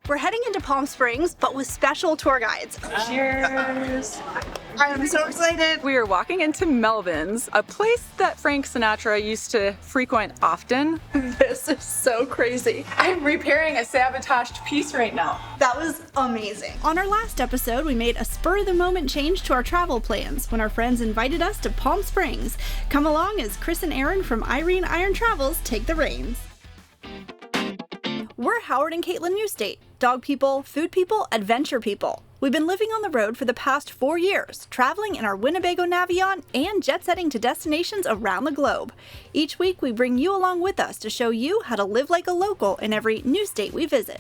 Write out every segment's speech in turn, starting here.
We're heading into Palm Springs, but with special tour guides. Cheers! I'm so excited. We are walking into Melvvn's, a place that Frank Sinatra used to frequent often. This is so crazy. I'm repairing a sabotaged piece right now. That was amazing. On our last episode, we made a spur-of-the-moment change to our travel plans when our friends invited us to Palm Springs. Come along as Chris and Aaron from Irene Iron Travels take the reins. We're Howard and Caitlin Newstate, dog people, food people, adventure people. We've been living on the road for the past 4 years, traveling in our Winnebago Melvvn and jet-setting to destinations around the globe. Each week, we bring you along with us to show you how to live like a local in every new state we visit.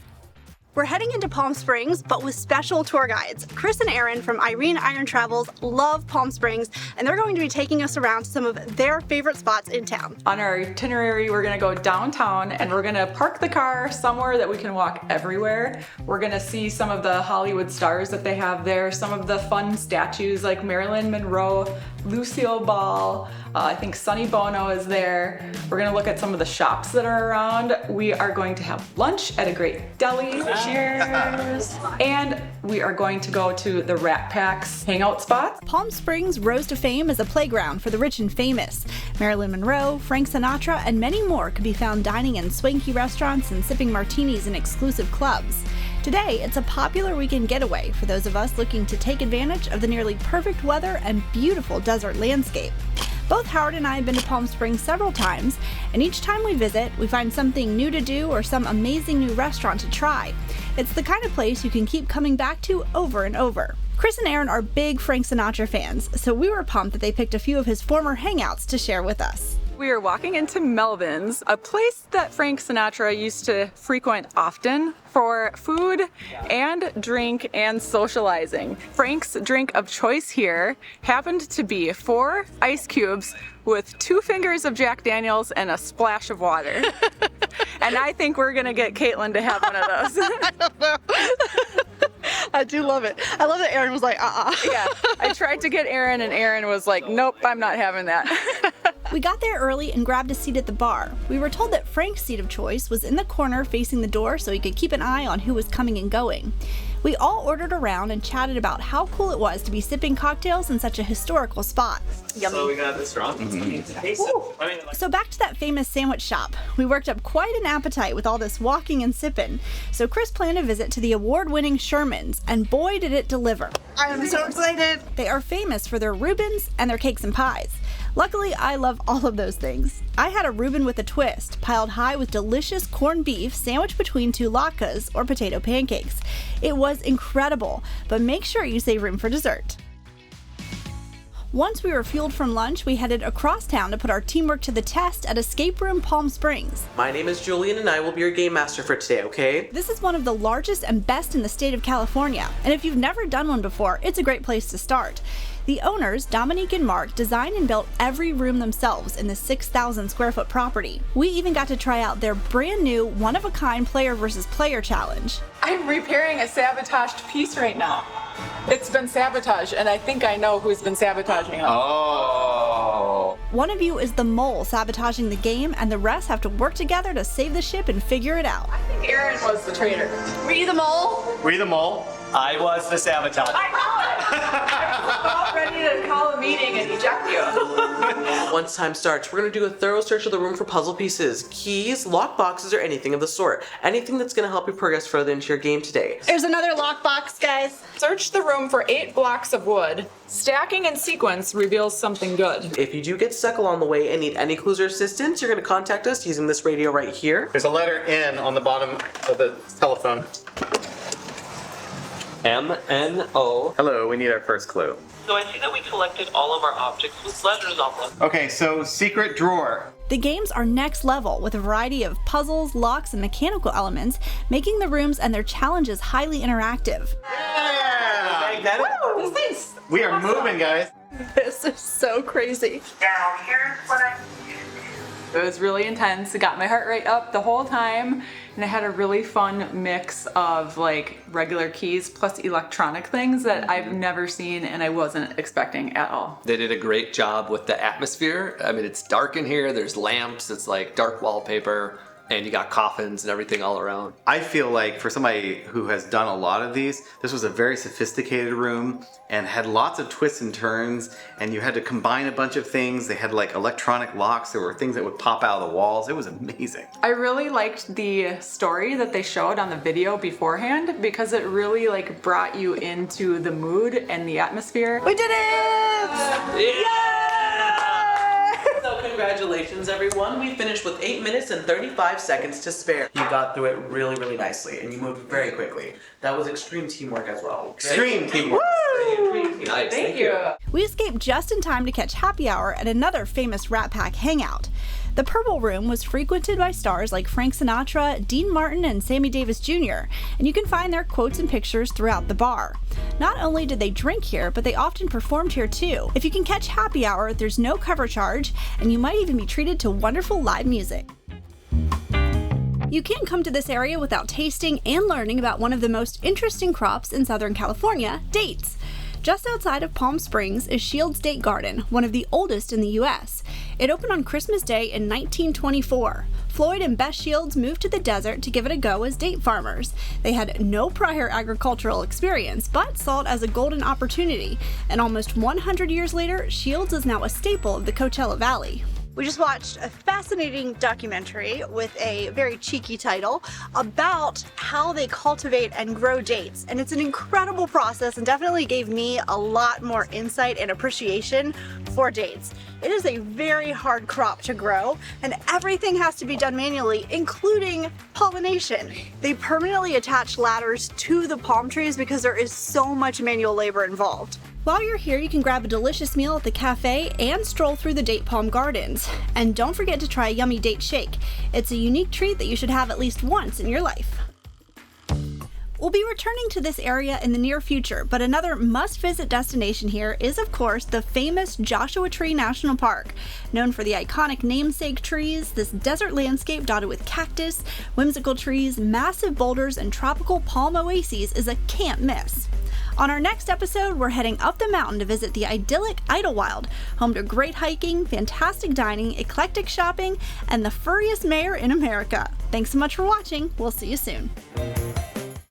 We're heading into Palm Springs, but with special tour guides. Chris and Aaron from Irene Iron Travels love Palm Springs, and they're going to be taking us around to some of their favorite spots in town. On our itinerary, we're gonna go downtown and we're gonna park the car somewhere that we can walk everywhere. We're gonna see some of the Hollywood stars that they have there, some of the fun statues like Marilyn Monroe, Lucille Ball, I think Sonny Bono is there. We're gonna look at some of the shops that are around. We are going to have lunch at a great deli. Cheers! And we are going to go to the Rat Pack's hangout spots. Palm Springs rose to fame as a playground for the rich and famous. Marilyn Monroe, Frank Sinatra, and many more could be found dining in swanky restaurants and sipping martinis in exclusive clubs. Today, it's a popular weekend getaway for those of us looking to take advantage of the nearly perfect weather and beautiful desert landscape. Both Howard and I have been to Palm Springs several times, and each time we visit, we find something new to do or some amazing new restaurant to try. It's the kind of place you can keep coming back to over and over. Chris and Aaron are big Frank Sinatra fans, so we were pumped that they picked a few of his former hangouts to share with us. We are walking into Melvvn's, a place that Frank Sinatra used to frequent often for food and drink and socializing. Frank's drink of choice here happened to be 4 ice cubes with 2 fingers of Jack Daniels and a splash of water. And I think we're gonna get Caitlin to have one of those. I don't know. I do love it. I love that Aaron was like, Yeah, I tried to get Aaron and Aaron was like, nope, I'm not having that. We got there early and grabbed a seat at the bar. We were told that Frank's seat of choice was in the corner facing the door so he could keep an eye on who was coming and going. We all ordered around and chatted about how cool it was to be sipping cocktails in such a historical spot. Yummy. So we got this wrong. So back to that famous sandwich shop. We worked up quite an appetite with all this walking and sipping. So Chris planned a visit to the award-winning Sherman's, and boy did it deliver. I'm so excited. They are famous for their Reubens and their cakes and pies. Luckily, I love all of those things. I had a Reuben with a twist, piled high with delicious corned beef sandwiched between 2 latkes, or potato pancakes. It was incredible, but make sure you save room for dessert. Once we were fueled from lunch, we headed across town to put our teamwork to the test at Escape Room Palm Springs. My name is Julian and I will be your game master for today, okay? This is one of the largest and best in the state of California, and if you've never done one before, it's a great place to start. The owners, Dominique and Mark, designed and built every room themselves in the 6,000 square foot property. We even got to try out their brand new one-of-a-kind player versus player challenge. I'm repairing a sabotaged piece right now. It's been sabotaged, and I think I know who's been sabotaging it. Oh. One of you is the mole sabotaging the game, and the rest have to work together to save the ship and figure it out. I think Aaron was the traitor. Were you the mole? Were you the mole? I was the sabotage. I know it! I was about ready to call a meeting and eject you. Once time starts, we're going to do a thorough search of the room for puzzle pieces, keys, lock boxes, or anything of the sort. Anything that's going to help you progress further into your game today. There's another lockbox, guys. Search the room for 8 blocks of wood. Stacking in sequence reveals something good. If you do get stuck along the way and need any clues or assistance, you're going to contact us using this radio right here. There's a letter N on the bottom of the telephone. M-N-O. Hello, we need our first clue. So I see that we collected all of our objects with letters on them. Okay, so secret drawer. The games are next level with a variety of puzzles, locks, and mechanical elements, making the rooms and their challenges highly interactive. Yeah! We are moving, guys. This is so crazy. Now, here's what I... It was really intense. It got my heart rate up the whole time, and I had a really fun mix of like regular keys plus electronic things that I've never seen and I wasn't expecting at all. They did a great job with the atmosphere. I mean, it's dark in here, there's lamps, it's like dark wallpaper. And you got coffins and everything all around. I feel like for somebody who has done a lot of these, this was a very sophisticated room and had lots of twists and turns, and you had to combine a bunch of things. They had like electronic locks. There were things that would pop out of the walls. It was amazing. I really liked the story that they showed on the video beforehand because it really like brought you into the mood and the atmosphere. We did it! So congratulations, everyone. We finished with 8 minutes and 35 seconds to spare. You got through it really, really nicely, and you moved very quickly. That was extreme teamwork as well. Extreme teamwork. Nice. Thank you. We escaped just in time to catch happy hour at another famous Rat Pack hangout. The Purple Room was frequented by stars like Frank Sinatra, Dean Martin, and Sammy Davis Jr., and you can find their quotes and pictures throughout the bar. Not only did they drink here, but they often performed here too. If you can catch happy hour, there's no cover charge, and you might even be treated to wonderful live music. You can't come to this area without tasting and learning about one of the most interesting crops in Southern California, dates. Just outside of Palm Springs is Shields Date Garden, one of the oldest in the U.S. It opened on Christmas Day in 1924. Floyd and Bess Shields moved to the desert to give it a go as date farmers. They had no prior agricultural experience, but saw it as a golden opportunity. And almost 100 years later, Shields is now a staple of the Coachella Valley. We just watched a fascinating documentary with a very cheeky title about how they cultivate and grow dates. And it's an incredible process and definitely gave me a lot more insight and appreciation for dates. It is a very hard crop to grow, and everything has to be done manually, including pollination. They permanently attach ladders to the palm trees because there is so much manual labor involved. While you're here, you can grab a delicious meal at the cafe and stroll through the date palm gardens. And don't forget to try a yummy date shake. It's a unique treat that you should have at least once in your life. We'll be returning to this area in the near future, but another must-visit destination here is, of course, the famous Joshua Tree National Park. Known for the iconic namesake trees, this desert landscape dotted with cactus, whimsical trees, massive boulders, and tropical palm oases is a can't miss. On our next episode, we're heading up the mountain to visit the idyllic Idlewild, home to great hiking, fantastic dining, eclectic shopping, and the furriest mayor in America. Thanks so much for watching. We'll see you soon.